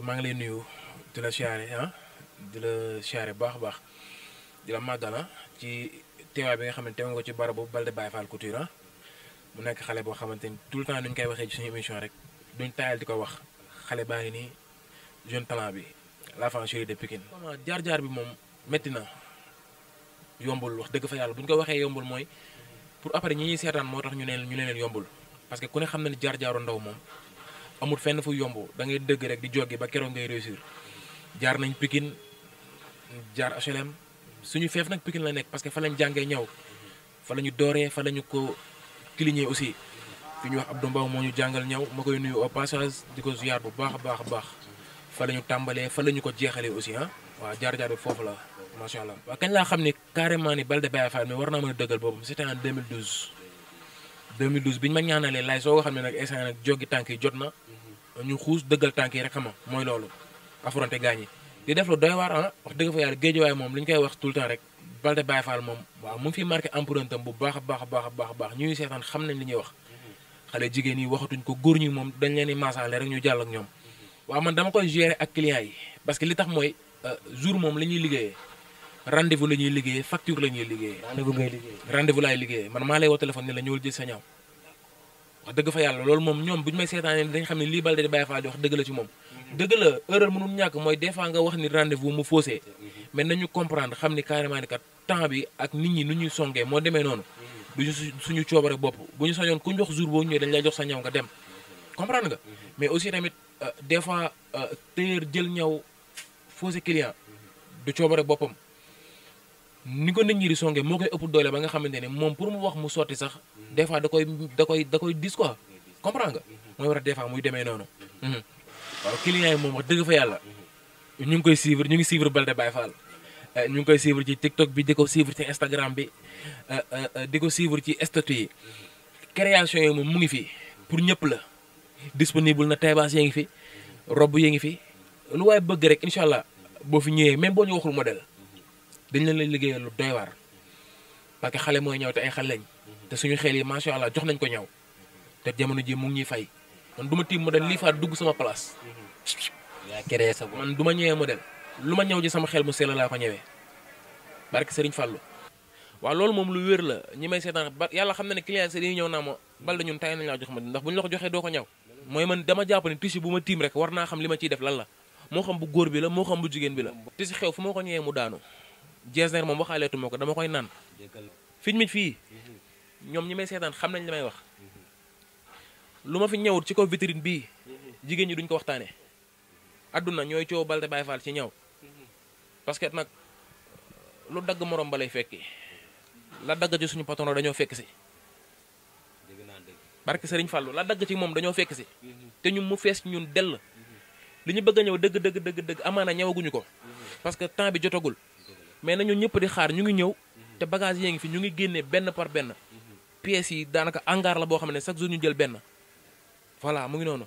maa ngi lay nuyu di la siyaare di la siyaare baax a baax di la màggal ci teewaay bi nga xamante ne nga ci barabu Balde Baye Fall Couture mu nekk xale boo xamante ni tout le temps nuñ koy waxee ci suñu émission rek duñ taayal di ko wax xale baa ngi nii jeune talent bi l'enfant chéri de Pikine. jaar-jaar bi moom métti na yombul wax dëgg fa yàlla bu ñu ko waxee yombul mooy pour après ñi ñuy seetaan moo tax ñu ne leen yombul parce que ku ne xam na ni jaar-jaaru ndaw moom amul fenn fu yomb da ngay dëgg rek di joggi ba keroog ngay réussir jaar nañ Pikine jaar HLM suñu feef nag Pikine la nekk parce que fa lañ jàngee ñaw fa la ñu dooree fa la ñu ko cliñee aussi fi ñu wax Abdou Mbaw moo ñu jàngal ñaw ma koy nuyu au passage di ko ziar bu baax a baax a baax fa la ñu tàmbalee fa la ñu ko jeexalee aussi waaw jaar-jaar bi foofu la macha allah. waaw kañ laa xam ni carrément ni Balde Baye Fall mi war naa mën a dëggal boobu c'était en 2012 bi ñu ma ñaanalee laay soo ko xam ne nag instant nag joggi tànk yi jot na ñu xuus dëggal tànk yi rek xam nga mooy loolu affronté gaañ yi di def lu doy waar wax dëgg fa yàlla géejuwaay moom li ñu koy wax tout le temps rek Balde Baye Fall moom waaw mu ngi fi marqué empreinte am bu baax a baax a baax a baax a baax ñuy seetaan xam nañ li ñuy wax xale jigéen yi waxatuñ ko góor ñi moom dañ leen di maasaale rek ñu jàll ak ñoom waaw man dama koy gérer ak clients yi parce que li tax mooy jour moom la ñuy liggéeyee rendez-vous la ñuy liggéeyee facture la ñuy liggéeyee. rendez-vous ngay liggéey. rendez-vous laay liggéeyee man maa lay woo téléphone ni la ñëwal jël sa ñaaw wax dëgg fa yàlla loolu moom ñoom bu ñu may seetaanee dañ xam ne lii Balde Baye Fall di wax dëgg la ci moom. dëgg la erreur mënul ñàkk mooy des fois nga wax ni rendez-vous mu faussé mais nañu comprendre xam ni carrément ni kat temps bi ak nit ñi nu ñuy songee moo demee noonu du suñu coobare bopp bu ñu sañoon ku ñu jox jour boo ñëwee dañ lay jox sa ñaw nga dem comprendre nga mais aussi tamit des fois tailleur jël ñaw faussé client du coobare boppam ni ko nit ñi di songee moo koy ëpp doole ba nga xamante ne moom pour mu wax mu sotti sax des fois da koy dis quoi comprendre nga mooy war a des fois muy demee noonu waaw client yi moom wax dëgg fa yàlla ñu ngi koy suivre ñu ngi suivre Balde Baye Fall ñu ngi koy suivre ci TikTok bi di ko suivre ci Instagram bi di ko suivre ci statut yi création yi moom mu ngi fi pour ñëpp la disponible na taybaas yee ngi fi robb yee ngi fi lu waaye bëgg rek incha allah boo fi ñëwee même boo ñu waxul modèle dañ leen lay liggéeyal lu doy waar parce que xale mooy ñëw te ay xale lañ te suñu xel yi macha allah jox nañ ko ñaw te jamono ji mu ngi ñuy fay man du ma tiim modèle lii faa dugg sama place. yaa créé sa bopp man du ma ñëwee modèle lu ma ñëw ji sama xel mu sell laa ko ñëwee barke Serigne Fallou. waaw loolu moom lu wér la ñi may seetaan ba yàlla xam na ne client yi ñëw naa ma Balde ñun tay nañ laa jox ma ndax bu ñu la ko joxee doo ko ñaw mooy man dama jàpp ne tissu bu ma tiim rek war naa xam li ma ciy def lan la moo xam bu góor bi la moo xam bu jigéen bi la. tissu xew fu ma ko ñëwee mu daanu jeesneer moom waxaaleetu ma ko dama koy naan fiñ mi fii ñoom ñi may seetaan xam nañ li may wax lu ma fi ñëwut ci kaw vitrine bii jigéen ñi duñ ko waxtaanee adduna ñooy coow Balde Baye Fall ci ñaw parce que nag lu dagg morom ba lay fekki la dagg ci suñu patron dañoo fekk si barke Serigne Fallou la dagg ci moom dañoo fekk si te ñun mu fees ñun dell li ñu bëgg a ñëw dëgg amaana ñëwaguñu ko parce que temps bi jotagul mais nañu ñëpp di xaar ñu ngi ñëw te bagage yee ngi fi ñu ngi génnee benn par benn pièces yi daanaka hangar la boo xam ne chaque jour ñu jël benn voilà mu ngi noonu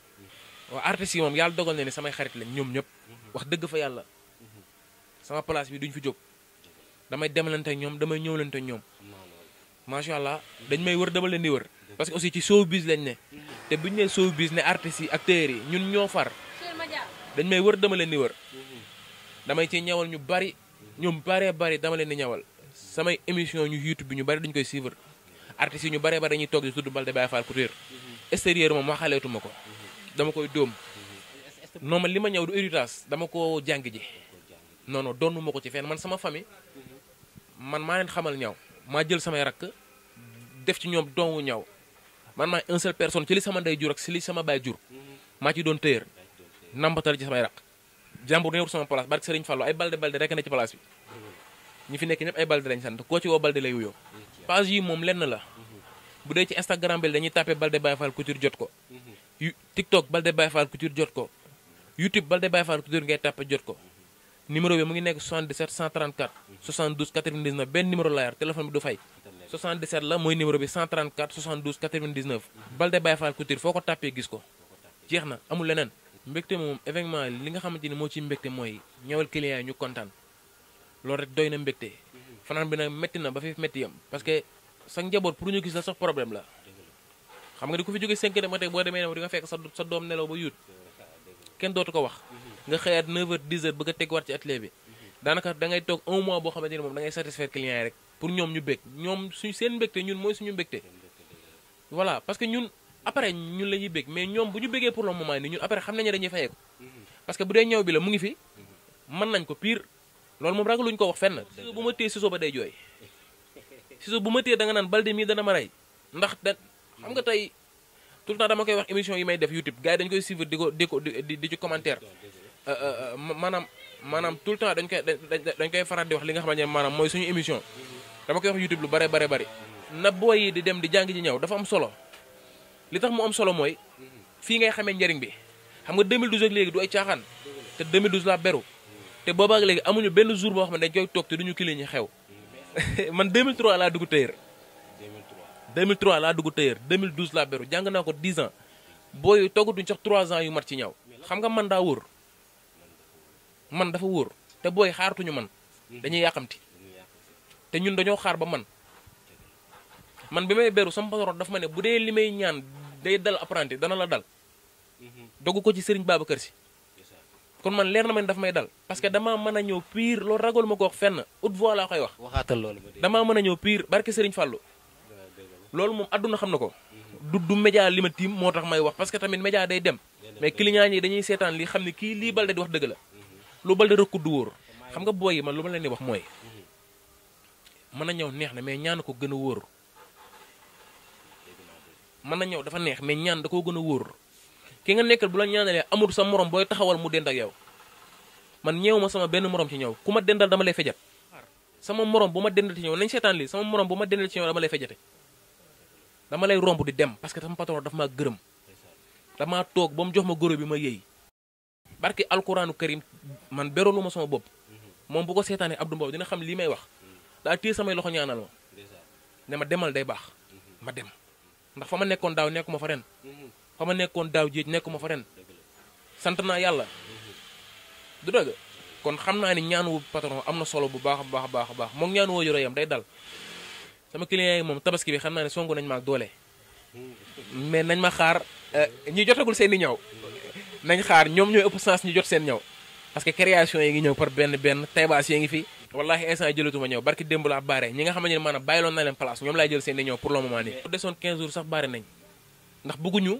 waaw artistes yi moom yàlla dogal na ni samay xarit lañ ñoom ñëpp wax dëgg fa yàlla sama place bi duñ fi jóg damay demalante ak ñoom damay ñëwlante ak ñoom macha allah dañ may wër dama leen di wër parce que aussi ci showbiz lañ ne te buñu nee showbiz ne artistes yi acteurs yi ñun ñoo far dañ may wër dama leen di wër damay ci ñawal ñu bari ñoom bari dama leen di ñawal samay émission ñu YouTube bi ñu bari dañu koy suivre artistes yi ñu bari dañuy toog di tudd Balde Baye Fall Couture extérieur moom waxaleetuma ko dama koy dóom non man li ma ñëw du héritage dama ko jàng ji non doonu ma ko ci fenn man sama famille man maa leen xamal ñaw maa jël samay rakk def ci ñoom doomu ñaw man maa une seule personne ci li sama ndey jur ak ci li sama baay jur maa ci doon tëyër nambatal ci samay rakk jàmbur ñëwul sama place barke Serigne Fallou ay Balde rek na ci place bi ñi fi nekk ñëpp ay Balde lañ sant koo ci woo Balde lay wuyoo page yi moom lenn la bu dee ci Instagram bi dañuy tapé Balde Baye Fall Couture jot ko TikTok Balde Baye Fall Couture jot ko YouTube Balde Baye Fall Couture ngay tapé jot ko numéro bi mu ngi nekk 77 134 72 99 benn numéro la yor téléphone bi du fay 77 la mooy numéro bi 134 72 99 Balde Baye Fall Couture foo ko tapé gis ko jeex na amul leneen mbégte moom événement li nga xamante ni moo ci mbégte mooy ñëwal client yi ñu kontaan loolu rek doy na mbégte fanaan bi nag métti na ba fi métti yam parce que sa njaboot pour ñu gis la sax problème la xam nga di ko fi jógee 5 heures matin boo demee ne di nga fekk sa doom nelaw ba yuut kenn dootu ko wax nga xëyaat 9h 10h bëgg a tegwaat ci atelier bi daanaka da ngay toog 1 mois boo xamante ni moom da ngay satisfaire client yi rek pour ñoom ñu bég ñoom seen mbégte ñun mooy suñu mbégte voilà parce que ñun après ñun la ñuy bég mais ñoom bu ñu bégee pour le moment ni ñun après xam nañu dañuy fayee ko parce que bu dee ñëw bi la mu ngi fi mën nañ ko pire loolu moom ragaluñ ko wax fenn ciseau bu ma téye ciseau ba day jooy ciseau bu ma téye da nga naan Balde mii dana ma rey ndax da xam nga tey tout le temps dama koy wax émission yi may def YouTube gars yi dañu koy suivre di ci commentaire maanaam tout le temps dañ koy faral di wax li nga xamante ne maanaam mooy suñu émission dama koy wax YouTube lu bare na booy yi di dem di jàng ji ñëw dafa am solo li tax mu am solo mooy fii ngay xamee njariñ bi xam nga 2012 ak léegi du ay caaxaan te 2012 laa beru te boobaak léegi amuñu benn jour boo xam ne dañ koy toog te duñu kili ñi xew man 2003 laa dugg tëyër 2003 laa dugg tëyër 2012 laa beru jàng naa ko 10 ans booy toogatuñ sax 3 ans yu mat ci ñaw xam nga man daa wóor man dafa wóor te booy xaaratuñu man dañuy yàqamti te ñun dañoo xaar ba man bi may beru sama patron dafa ma ne bu dee li may ñaan day dal apprenti dana la dal dogu ko ci Serigne Babacar Sy kon man leer na ma ne daf may dal parce que damaa mën a ñëw pire loolu ragal ma ko wax fenn haute voix laa koy wax waxaatal loolu damaa mën a ñëw pire barke Serigne Fallou loolu moom adduna xam na ko du média li ma tiim moo tax may wax parce que tamit média day dem mais client yi dañuy seetaan li xam ne kii lii Balde di wax dëgg la lu Balde rëkku du wóor xam nga booy yi man lu ma leen di wax mooy mën a ñëw neex na mais ñaan ko gën a wóor mën na ñëw dafa neex mais ñaan da koo gën a wóor ki nga nekkal bu la ñaanalee amul sa morom booy taxawal mu dend ak yow man ñeewu ma sama benn morom ci ñëw ku ma dendal dama lay fejat sama morom bu ma dendal ci ñëw nañ seetaan lii sama morom bu ma dendal ci ñëw dama lay fejate dama lay romb di dem parce que sama patron dafa maa gërëm damaa toog ba mu jox ma góoro bi ma yëy barki alquranu karim man beroonu ma sama bopp moom bu ko seetaanee Abdou Mbow dina xam lii may wax daa téye samay loxo ñaanal ma ne ma demal day baax ma dem ndax fa ma nekkoon daaw nekkuma fa ren fa ma nekkoon daaw jéej nekkuma fa ren sant naa yàlla du dëgg kon xam naa ni ñaanu patron am na solo bu baax a baax moom ñaanu woo yore yam day dal sama client yi moom tabaski bi xam naa ne songu nañ ma ak doole mais nañ ma xaar ñi jotagul seen i ñëw nañ xaar ñoom ñooy ëpp chance ñu jot seen ñëw parce que création yi ngi ñëw par benn taybaas yi ngi fi wallahi instant jëlatuma ñëw barki démb laa baare ñi nga xamante ne maanaam bàyyiloon na leen place ñoom laay jël seen i ñëw pour le moment nii bu desoon 15 jours sax baare nañ ndax bëgguñu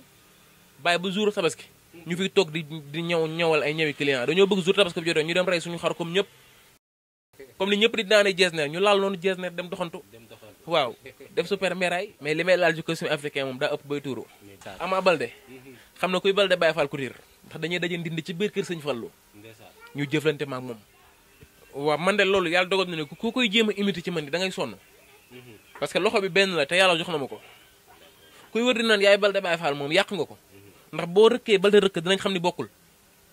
bàyyi ba jour tabaski ñu fiy toog di ñëwal ay ñëwi client dañoo bëgg jour tabaski bi jotee ñu dem rey suñu xar comme ñëpp comme li ñëpp di daanee jeesneer ñu laal noonu jeesneer dem doxantu waaw def super meraay mais li may laal ci costume africain moom daa ëpp bay tuuru Ama Balde xam na kuy Balde Baye Fall Couture ndax dañuy daje ndindi ci biir kër Sëñ Fallu ñu jëflante maak moom waaw man de loolu yàlla dogal na ne ku koy jéem a imiter ci man ni da ngay sonn parce que loxo bi benn la te yàlla jox na ma ko kuy wër di naan yaay Balde Baye Fall moom yàq nga ko ndax boo rëkkee Balde rëkk dinañ xam ni bokkul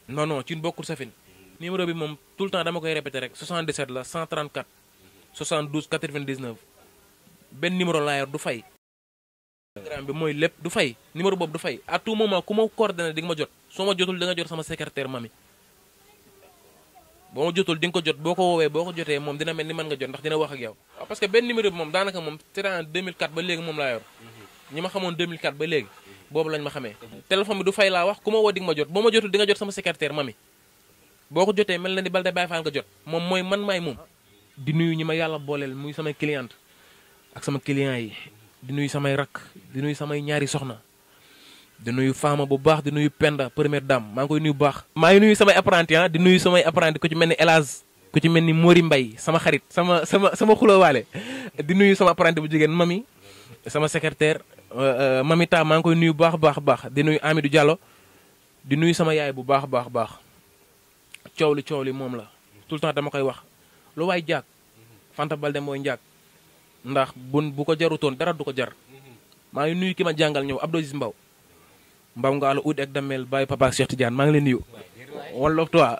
non ci bokkul safin numéro bi moom tout le temps dama koy répété rek 77 la 134 72 99 benn numéro laa yor du fay. Instagram bi mooy lépp du fay numéro boobu du fay à tout moment ku ma coordonné di nga ma jot soo ma jotul di nga jot sama secrétaire mami boo ma jotul di nga ko jot boo ko woowee boo ko jotee moom dina mel ni mën nga jot ndax dina wax ak yow. waaw parce que benn numéro bi moom daanaka moom c'est en 2004 ba léegi moom laa yor ñi ma xamoon 2004 ba léegi boobu lañ ma xamee. téléphone bi du fay laa wax ku ma woo di nga ma jot boo ma jotul di nga jot sama secrétaire mami boo ko jotee mel na ni Balde Baye Fall nga jot moom mooy man maay moom. di nuyu ñi ma yàlla booleel muy samay cliente ak sama client yi di nuyu samay rakk di nuyu samay ñaari soxna di nuyu Fama bu baax di nuyu Penda première dame maa ngi koy nuyu bu baax. maa ngi nuyu samay apprenti di nuyu samay apprenti ku ci mel ni Elage ku ci mel ni Mori Mbaye sama xarit sama xulóowaale di nuyu sama apprenti bu jigéen mami sama secrétaire mamita maa ngi koy nuyu bu baax di nuyu Amidou Diallo di nuyu sama yaay bu baax coow li moom la tout le temps dama koy wax lu waay jaag Fanta Balde mooy njaag ndax bu ko jarutoon dara du ko jar maa ngi nuyu ki ma jàngal ñëw Abdou Aziz Mbaw nga ala ud ak damel Baye Papa Cheikh Tidiane maa ngi leen nuyu one love toi